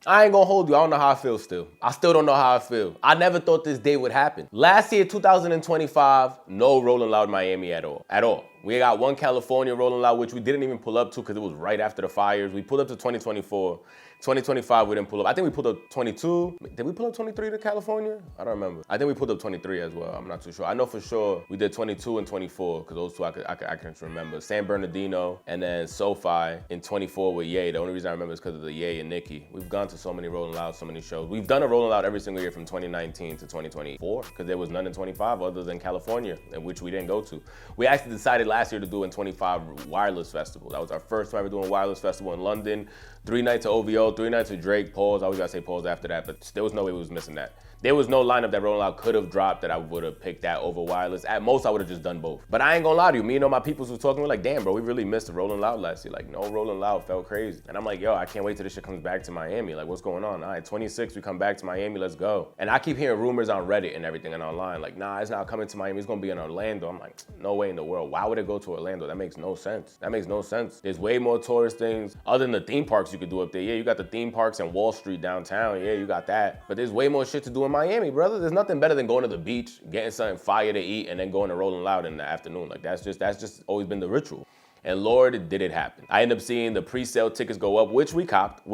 I ain't gonna hold you. I don't know how I feel still. I still don't know how I feel. I never thought this day would happen. Last year, 2025, no Rolling Loud Miami at all. At all. We got one California Rolling Loud, which we didn't even pull up to because it was right after the fires. We pulled up to 2024. 2025, we didn't pull up. I think we pulled up 22. Did we pull up 23 to California? I don't remember. I think we pulled up 23 as well. I'm not too sure. I know for sure we did 22 and 24 because those two I can remember. San Bernardino and then SoFi in 24 with Ye. The only reason I remember is because of the Ye and Nicki. We've gone to so many Rolling Louds, so many shows. We've done a Rolling Loud every single year from 2019 to 2024 because there was none in 25 other than California, in which we didn't go to. We actually decided last year to do in 25 Wireless Festival. That was our first time ever doing Wireless Festival in London. 3 nights of OVO, 3 nights of Drake, pause. I always gotta say pause after that, but there was no way we was missing that. There was no lineup that Rolling Loud could have dropped that I would have picked that over Wireless. At most, I would have just done both. But I ain't gonna lie to you. Me and all my peoples was talking, we're like, damn, bro, we really missed the Rolling Loud last year. Like, no Rolling Loud felt crazy. And I'm like, yo, I can't wait till this shit comes back to Miami. Like, what's going on? All right, 26, we come back to Miami, let's go. And I keep hearing rumors on Reddit and everything and online, like, nah, it's not coming to Miami, it's gonna be in Orlando. I'm like, no way in the world. Why would it go to Orlando? That makes no sense. That makes no sense. There's way more tourist things other than the theme parks you could do up there. Yeah, you got the theme parks and Wall Street downtown. Yeah, you got that. But there's way more shit to do in Miami, brother. There's nothing better than going to the beach, getting something fire to eat, and then going to Rolling Loud in the afternoon. Like that's just always been the ritual. And Lord, did it happen. I end up seeing the pre-sale tickets go up, which we copped.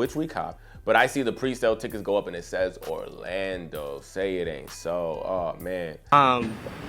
But I see the pre-sale tickets go up and it says Orlando. Say it ain't so. Oh man.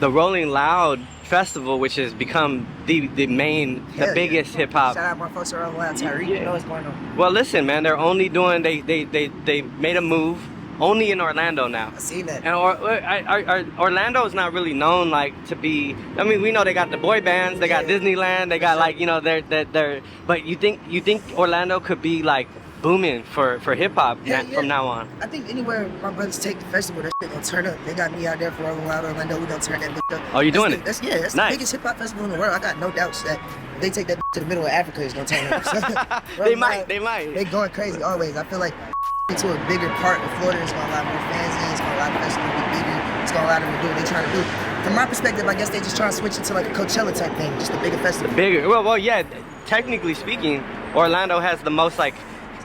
The Rolling Loud Festival, which has become the biggest hip hop. Shout out my folks around Loud Tyreek. You know what's going on. Well, listen, man, they're only doing they made a move only in Orlando now. I seen that. And Orlando is not really known like to be. I mean, we know they got the boy bands, they got Disneyland, they got like they're. But you think Orlando could be like booming for hip hop from now on? I think anywhere my brothers take the festival, that shit gonna turn up. They got me out there for Rolling Loud Orlando. We gonna turn that bitch up. Oh, you doing it? That's nice. The biggest hip hop festival in the world. I got no doubts that if they take that to the middle of Africa, it's gonna turn up. So, they might. They going crazy always. I feel like into a bigger part of Florida, it's gonna allow more fans in. It's gonna allow the festival to be bigger. It's gonna allow them to do what they trying to do. From my perspective, I guess they just trying to switch it to like a Coachella type thing, just a bigger festival. Bigger. Well, yeah. Technically speaking, Orlando has the most like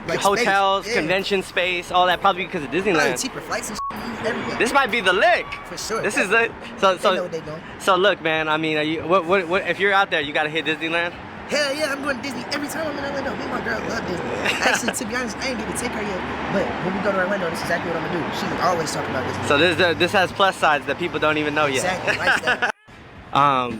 hotels, convention space, all that, probably because of Disneyland. Cheaper flights and shit, everything. This might be the lick. For sure. This is it. So they know what they doing. So look, man. I mean, what if you're out there, you gotta hit Disneyland. Hell yeah, I'm going to Disney every time I'm in Orlando. Me and my girl love Disney. Actually, to be honest, I ain't get to take her yet. But when we go to Orlando, this is exactly what I'm gonna do. She's always talking about Disney. So this has plus sides that people don't even know yet. Exactly. Lifestyle.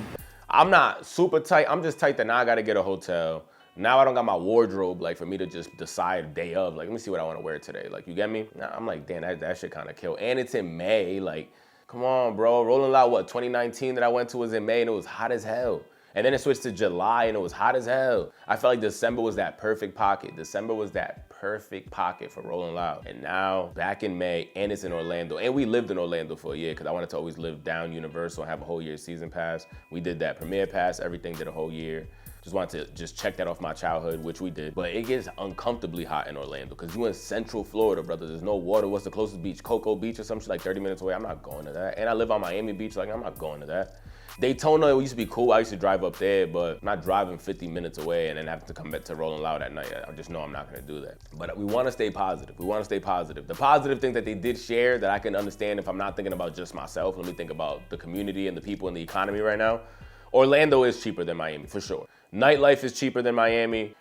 I'm not super tight. I'm just tight that now I gotta get a hotel. Now I don't got my wardrobe, like, for me to just decide day of, like, let me see what I want to wear today. Like, you get me? Nah, I'm like, damn, that shit kind of kill. And it's in May. Like, come on, bro. Rolling Loud, 2019 that I went to was in May, and it was hot as hell. And then it switched to July, and it was hot as hell. I felt like December was that perfect pocket. December was that perfect pocket for Rolling Loud. And now, back in May, and it's in Orlando. And we lived in Orlando for a year, because I wanted to always live down Universal and have a whole year season pass. We did that premiere pass, everything, did a whole year. Just wanted to check that off my childhood, which we did. But it gets uncomfortably hot in Orlando because you in Central Florida, brother. There's no water. What's the closest beach? Cocoa Beach or some shit like 30 minutes away. I'm not going to that. And I live on Miami Beach. Like, I'm not going to that. Daytona, it used to be cool. I used to drive up there, but I'm not driving 50 minutes away and then having to come back to Rolling Loud at night. I just know I'm not gonna do that. But we wanna stay positive. We wanna stay positive. The positive thing that they did share that I can understand if I'm not thinking about just myself, let me think about the community and the people in the economy right now. Orlando is cheaper than Miami, for sure. Nightlife is cheaper than Miami.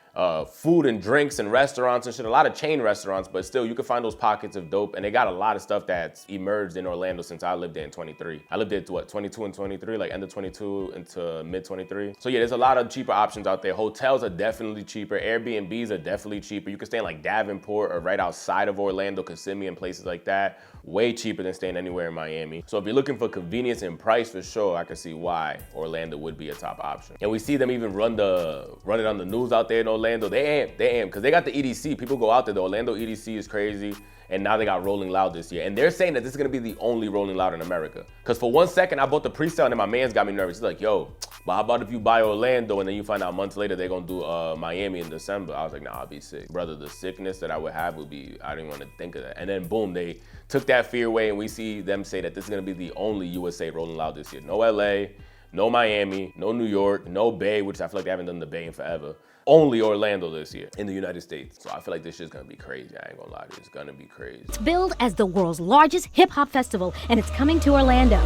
Food and drinks and restaurants and shit, a lot of chain restaurants, but still you can find those pockets of dope, and they got a lot of stuff that's emerged in Orlando since I lived there in 23. I lived there to 22 and 23, like end of 22 into mid 23. So yeah, there's a lot of cheaper options out there. Hotels are definitely cheaper. Airbnbs are definitely cheaper. You can stay in like Davenport or right outside of Orlando, Kissimmee and places like that. Way cheaper than staying anywhere in Miami. So if you're looking for convenience and price, for sure, I can see why Orlando would be a top option. And we see them even run it on the news out there in Orlando. They am, because they got the EDC. People go out there. The Orlando EDC is crazy. And now they got Rolling Loud this year. And they're saying that this is gonna be the only Rolling Loud in America. Because for 1 second, I bought the pre-sale and then my man's got me nervous. He's like, yo, but how about if you buy Orlando and then you find out months later they're gonna do Miami in December? I was like, nah, I'll be sick. Brother, the sickness that I would have would be, I didn't wanna think of that. And then boom, they took that fear away and we see them say that this is gonna be the only USA Rolling Loud this year. No LA, No Miami, no New York, no Bay, which I feel like they haven't done the Bay in forever. Only Orlando this year in the United States. So I feel like this shit's gonna be crazy. I ain't gonna lie to you, it's gonna be crazy. It's billed as the world's largest hip-hop festival, and it's coming to Orlando.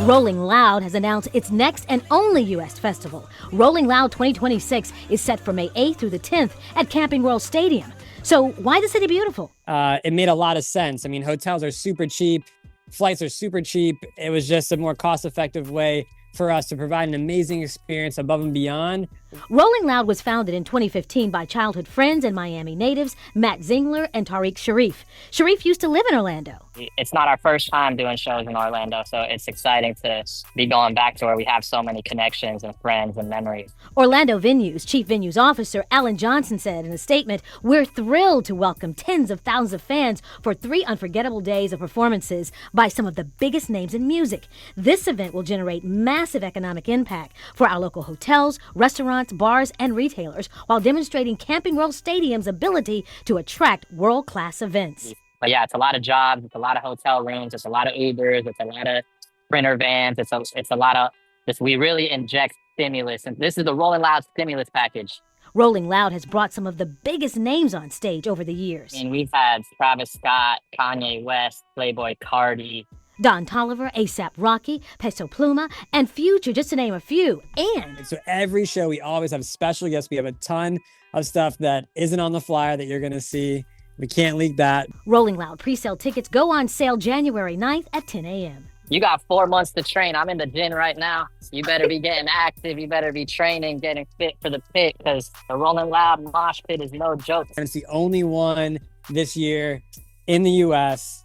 Rolling Loud has announced its next and only U.S. festival. Rolling Loud 2026 is set for May 8th through the 10th at Camping World Stadium. So why the City Beautiful? It made a lot of sense. I mean, hotels are super cheap, flights are super cheap. It was just a more cost-effective way for us to provide an amazing experience above and beyond. Rolling Loud was founded in 2015 by childhood friends and Miami natives Matt Zingler and Tariq Sharif. Sharif used to live in Orlando. It's not our first time doing shows in Orlando, so it's exciting to be going back to where we have so many connections and friends and memories. Orlando Venues Chief Venues Officer Alan Johnson said in a statement, "We're thrilled to welcome tens of thousands of fans for 3 unforgettable days of performances by some of the biggest names in music. This event will generate massive economic impact for our local hotels, restaurants, bars, and retailers while demonstrating Camping World Stadium's ability to attract world-class events." But yeah, it's a lot of jobs, it's a lot of hotel rooms, it's a lot of Ubers, it's a lot of Sprinter vans, it's a lot of this. We really inject stimulus, and this is the Rolling Loud stimulus package. Rolling Loud has brought some of the biggest names on stage over the years. And we've had Travis Scott, Kanye West, Playboy Cardi, Don Toliver, A$AP Rocky, Peso Pluma, and Future, just to name a few. And so every show, we always have special guests. We have a ton of stuff that isn't on the flyer that you're going to see. We can't leak that. Rolling Loud pre-sale tickets go on sale January 9th at 10 a.m. You got 4 months to train. I'm in the gym right now. You better be getting active. You better be training, getting fit for the pit, because the Rolling Loud mosh pit is no joke. And it's the only one this year in the U.S.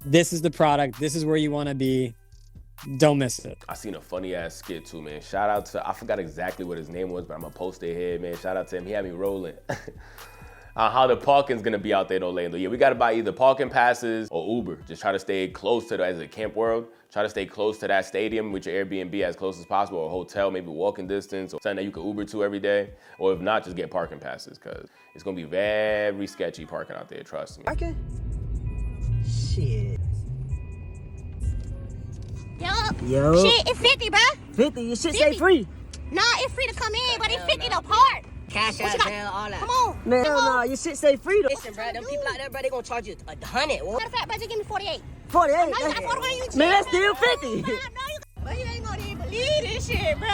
This is the product. This is where you want to be. Don't miss it. I seen a funny ass skit too, man. Shout out to, I forgot exactly what his name was, but I'm gonna post it here, man. Shout out to him. He had me rolling. How the parking's gonna be out there in Orlando. Yeah, we gotta buy either parking passes or Uber. Just try to stay close to as a Camp World. Try to stay close to that stadium with your Airbnb as close as possible, or a hotel, maybe walking distance, or something that you can Uber to every day. Or if not, just get parking passes, because it's gonna be very sketchy parking out there, trust me. Parking? Shit. Yo. Shit, it's 50, bruh. 50, your shit say free. Nah, it's free to come in, but it's 50 to park. Cash out, hell, all that. Come on. Man, no, your shit say free though. Listen, bro, them people out there, bro, they gonna charge you 100. Matter of fact, bro, just give me 48. 48. No, you got 41, you cheap. Man, that's still 50. But you ain't gonna even believe this shit, bro.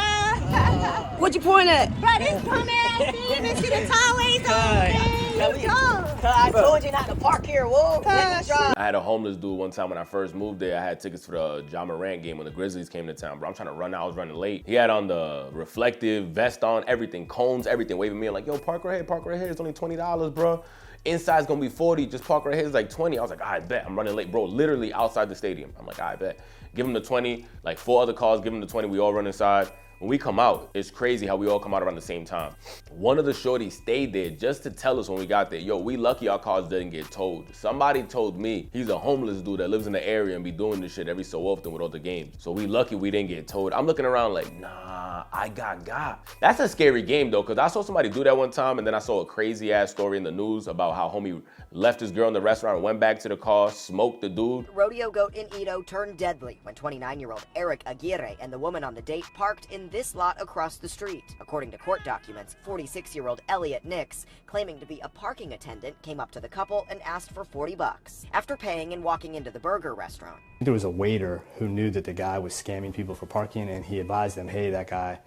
What you point at? Bro, this dumb ass thing, this shit is always on, man. You dumb. I told you not to park here, whoa. I had a homeless dude one time when I first moved there. I had tickets for the Ja Morant game when the Grizzlies came to town, bro. I'm trying to run out, I was running late. He had on the reflective vest on, everything, cones, everything, waving me. I'm like, yo, park right here, it's only $20, bro. Inside's gonna be 40, just park right here, it's like 20. I was like, I bet, I'm running late, bro, literally outside the stadium. I'm like, I bet. Give him the 20, like 4 other cars, give him the 20, we all run inside. When we come out, it's crazy how we all come out around the same time. One of the shorties stayed there just to tell us when we got there, yo, we lucky our cars didn't get towed. Somebody told me he's a homeless dude that lives in the area and be doing this shit every so often with all the games. So we lucky we didn't get towed. I'm looking around like, nah, I got. That's a scary game though, because I saw somebody do that one time, and then I saw a crazy ass story in the news about how homie left his girl in the restaurant, went back to the car, smoked the dude. Rodeo goat in Edo turned deadly when 29-year-old Eric Aguirre and the woman on the date parked in this lot across the street. According to court documents, 46-year-old Elliot Nix, claiming to be a parking attendant, came up to the couple and asked for $40. After paying and walking into the burger restaurant. There was a waiter who knew that the guy was scamming people for parking, and he advised them, hey, that guy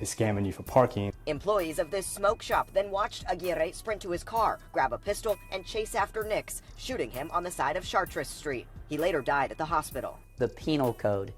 is scamming you for parking. Employees of this smoke shop then watched Aguirre sprint to his car, grab a pistol, and chase after Nix, shooting him on the side of Chartres Street. He later died at the hospital. The penal code.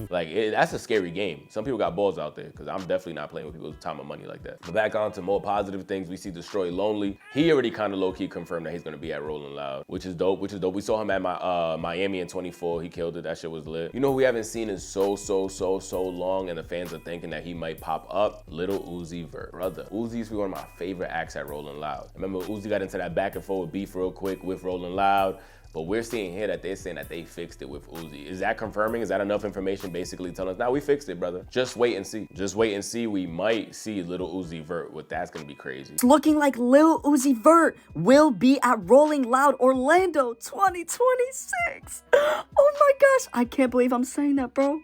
Like, that's a scary game. Some people got balls out there, because I'm definitely not playing with people's time and money like that. But back on to more positive things, we see Destroy Lonely. He already kind of low-key confirmed that he's going to be at Rolling Loud, which is dope. We saw him at Miami in 24. He killed it. That shit was lit. You know who we haven't seen in so long, and the fans are thinking that he might pop up? Lil Uzi Vert. Brother, Uzi used to be one of my favorite acts at Rolling Loud. Remember, Uzi got into that back and forth beef real quick with Rolling Loud. But we're seeing here that they're saying that they fixed it with Uzi. Is that confirming? Is that enough information basically telling us, nah, we fixed it, brother? Just wait and see. Just wait and see. We might see Lil Uzi Vert. That's gonna be crazy. It's looking like Lil Uzi Vert will be at Rolling Loud Orlando 2026. Oh my gosh, I can't believe I'm saying that, bro.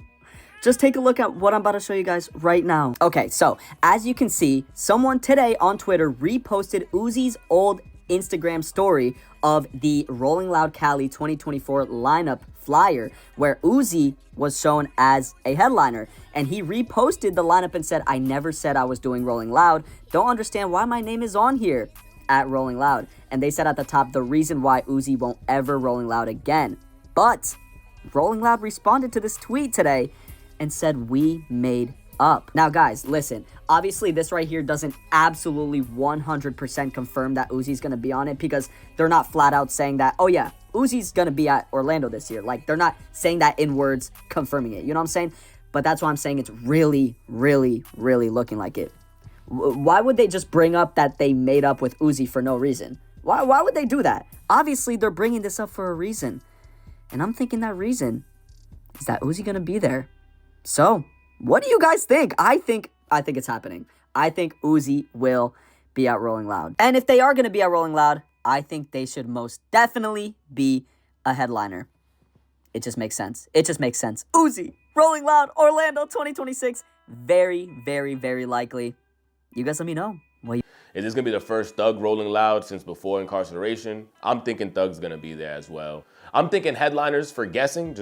Just take a look at what I'm about to show you guys right now. Okay, so as you can see, someone today on Twitter reposted Uzi's old Instagram story of the Rolling Loud Cali 2024 lineup flyer where Uzi was shown as a headliner, and he reposted the lineup and said, "I never said I was doing Rolling Loud. Don't understand why my name is on here at Rolling Loud." And they said at the top, the reason why Uzi won't ever Rolling Loud again. But Rolling Loud responded to this tweet today and said, "We made up." Now guys, listen, obviously this right here doesn't absolutely 100% confirm that Uzi's gonna be on it, because they're not flat out saying that, oh yeah, Uzi's gonna be at Orlando this year. Like, they're not saying that in words, confirming it, you know what I'm saying? But that's why I'm saying it's really, really, really looking like it. Why would they just bring up that they made up with Uzi for no reason? Why would they do that? Obviously they're bringing this up for a reason, and I'm thinking that reason is that Uzi gonna be there. So what do you guys think? I think it's happening. I think Uzi will be at Rolling Loud. And if they are going to be at Rolling Loud, I think they should most definitely be a headliner. It just makes sense. It just makes sense. Uzi, Rolling Loud, Orlando 2026. Very, very, very likely. You guys let me know. Is this gonna be the first Thug Rolling Loud since before incarceration? I'm thinking Thug's gonna be there as well. I'm thinking headliners for guessing,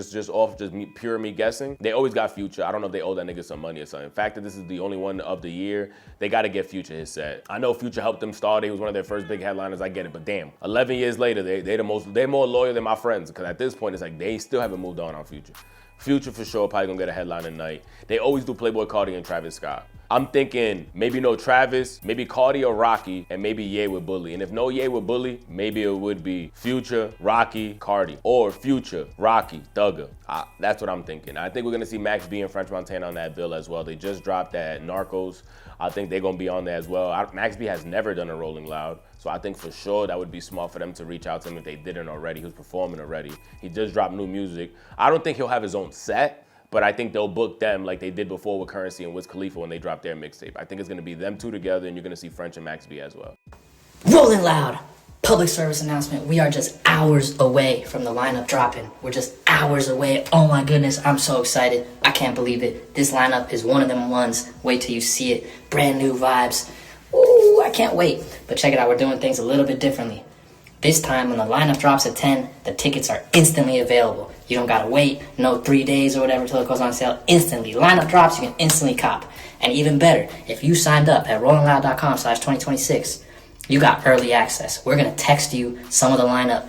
pure me guessing. They always got Future. I don't know if they owe that nigga some money or something. The fact that this is the only one of the year, they gotta get Future his set. I know Future helped them start. He was one of their first big headliners. I get it, but damn, 11 years later, they're more loyal than my friends, because at this point it's like they still haven't moved on Future. Future for sure probably gonna get a headline tonight. They always do Playboi Carti and Travis Scott. I'm thinking maybe no Travis, maybe Carti or Rocky, and maybe Ye with Bully. And if no Ye with Bully, maybe it would be Future, Rocky, Carti, or Future, Rocky, Thugger. That's what I'm thinking. I think we're gonna see Max B and French Montana on that bill as well. They just dropped that Narcos. I think they're gonna be on there as well. Max B has never done a Rolling Loud, so I think for sure that would be smart for them to reach out to him if they didn't already. He was performing already. He just dropped new music. I don't think he'll have his own set, but I think they'll book them like they did before with Currency and Wiz Khalifa when they dropped their mixtape. I think it's gonna be them two together, and you're gonna see French and Max B as well. Rolling Loud. Public service announcement. We are just hours away from the lineup dropping. We're just hours away. Oh my goodness, I'm so excited. I can't believe it. This lineup is one of them ones. Wait till you see it. Brand new vibes. Ooh, I can't wait. But check it out, we're doing things a little bit differently. This time when the lineup drops at 10, the tickets are instantly available. You don't gotta wait, no 3 days or whatever till it goes on sale. Instantly. Lineup drops, you can instantly cop. And even better, if you signed up at rollingloud.com/2026, you got early access. We're gonna text you some of the lineup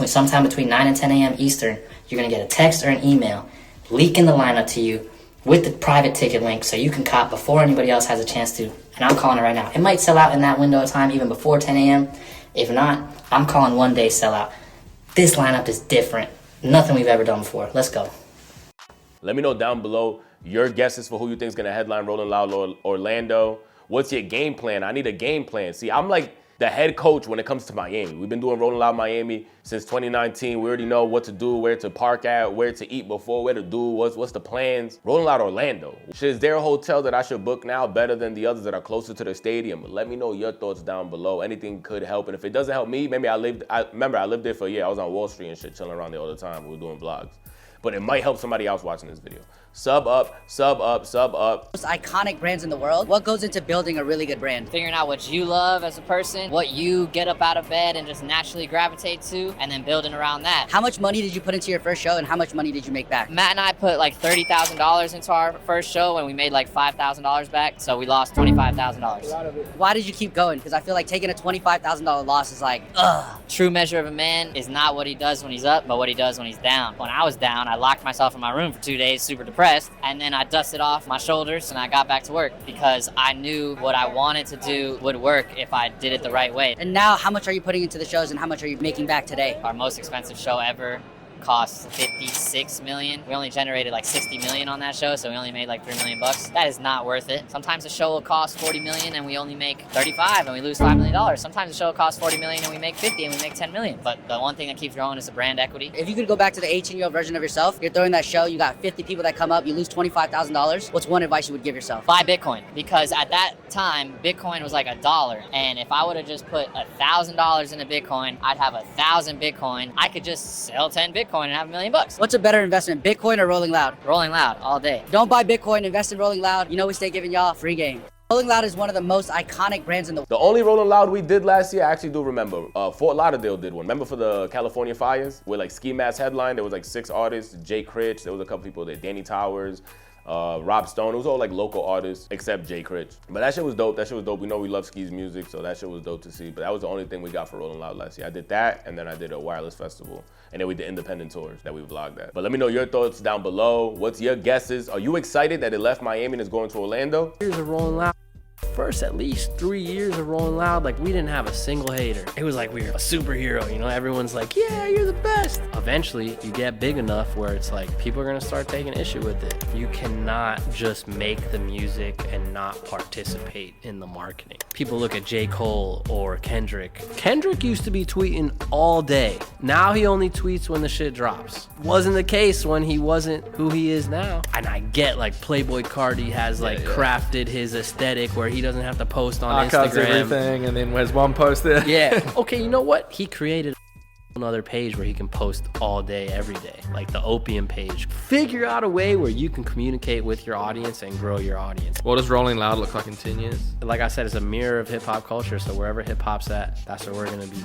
sometime between 9 and 10 a.m. Eastern. You're gonna get a text or an email leaking the lineup to you with the private ticket link so you can cop before anybody else has a chance to. And I'm calling it right now. It might sell out in that window of time even before 10 a.m. If not, I'm calling one day sellout. This lineup is different. Nothing we've ever done before. Let's go. Let me know down below your guesses for who you think is gonna headline Rolling Loud Orlando. What's your game plan? I need a game plan. See, I'm like the head coach when it comes to Miami. We've been doing Rolling Loud Miami since 2019. We already know what to do, where to park at, where to eat before, where to do, what's the plans. Rolling Loud Orlando. Is there a hotel that I should book now better than the others that are closer to the stadium? Let me know your thoughts down below. Anything could help. And if it doesn't help me, maybe I lived there for a year. I was on Wall Street and shit, chilling around there all the time. We were doing vlogs. But it might help somebody else watching this video. Sub up, sub up, sub up. Most iconic brands in the world. What goes into building a really good brand? Figuring out what you love as a person, what you get up out of bed and just naturally gravitate to, and then building around that. How much money did you put into your first show, and how much money did you make back? Matt and I put like $30,000 into our first show, and we made like $5,000 back, so we lost $25,000. Why did you keep going? Because I feel like taking a $25,000 loss is like, ugh. True measure of a man is not what he does when he's up, but what he does when he's down. When I was down, I locked myself in my room for 2 days, super depressed, and then I dusted off my shoulders and I got back to work because I knew what I wanted to do would work if I did it the right way. And now, how much are you putting into the shows, and how much are you making back today? Our most expensive show ever cost $56 million. We only generated like $60 million on that show, so we only made like $3 million bucks. That is not worth it. Sometimes a show will cost $40 million and we only make 35 and we lose $5 million. Sometimes a show will cost $40 million and we make 50 and we make 10 million. But the one thing that keeps growing is the brand equity. If you could go back to the 18-year-old version of yourself, you're throwing that show, you got 50 people that come up, you lose $25,000. What's one advice you would give yourself? Buy Bitcoin, because at that time, Bitcoin was like $1. And if I would have just put $1,000 into Bitcoin, I'd have 1,000 Bitcoin. I could just sell 10 Bitcoin Bitcoin and have $1 million bucks. What's a better investment, Bitcoin or Rolling Loud? Rolling Loud all day. Don't buy Bitcoin, invest in Rolling Loud. You know we stay giving y'all free game. Rolling Loud is one of the most iconic brands in the world. The only Rolling Loud we did last year, I actually do remember. Fort Lauderdale did one. Remember for the California fires? With like Ski Mask headline, there was like 6 artists. Jay Critch, there was a couple people there. Danny Towers, Rob Stone. It was all like local artists except Jay Critch. But that shit was dope. That shit was dope. We know we love Ski's music, so that shit was dope to see. But that was the only thing we got for Rolling Loud last year. I did that, and then I did a wireless festival. And then we did independent tours that we vlogged at. But let me know your thoughts down below. What's your guesses? Are you excited that it left Miami and is going to Orlando? Here's a Rolling Loud. First at least 3 years of Rolling Loud, like we didn't have a single hater. It was like we were a superhero, you know, everyone's like, yeah, you're the best. Eventually you get big enough where it's like people are gonna start taking issue with it. You cannot just make the music and not participate in the marketing. People look at J. Cole or Kendrick. Kendrick used to be tweeting all day. Now he only tweets when the shit drops. Wasn't the case when he wasn't who he is now. And I get like Playboy Cardi has like crafted his aesthetic where he doesn't have to post on Archives Instagram. everything, and then there's one post there. Yeah. Okay, you know what? He created another page where he can post all day, every day, like the Opium page. Figure out a way where you can communicate with your audience and grow your audience. What does Rolling Loud look like in 10 years? Like I said, it's a mirror of hip hop culture. So wherever hip hop's at, that's where we're gonna be.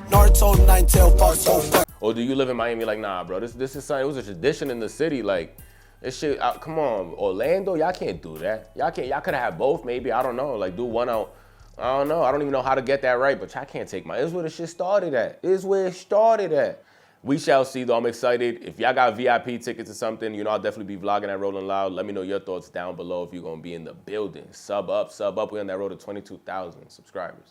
Or do you live in Miami like, nah, bro, this is something, it was a tradition in the city. Like, this shit, come on, Orlando, y'all can't do that. Y'all could have had both, maybe, I don't know. Like, do one out, I don't know. I don't even know how to get that right, but y'all can't take this is where the shit started at. This is where it started at. We shall see, though. I'm excited. If y'all got VIP tickets or something, you know, I'll definitely be vlogging at Rolling Loud. Let me know your thoughts down below if you're gonna be in the building. Sub up. We're on that road to 22,000 subscribers.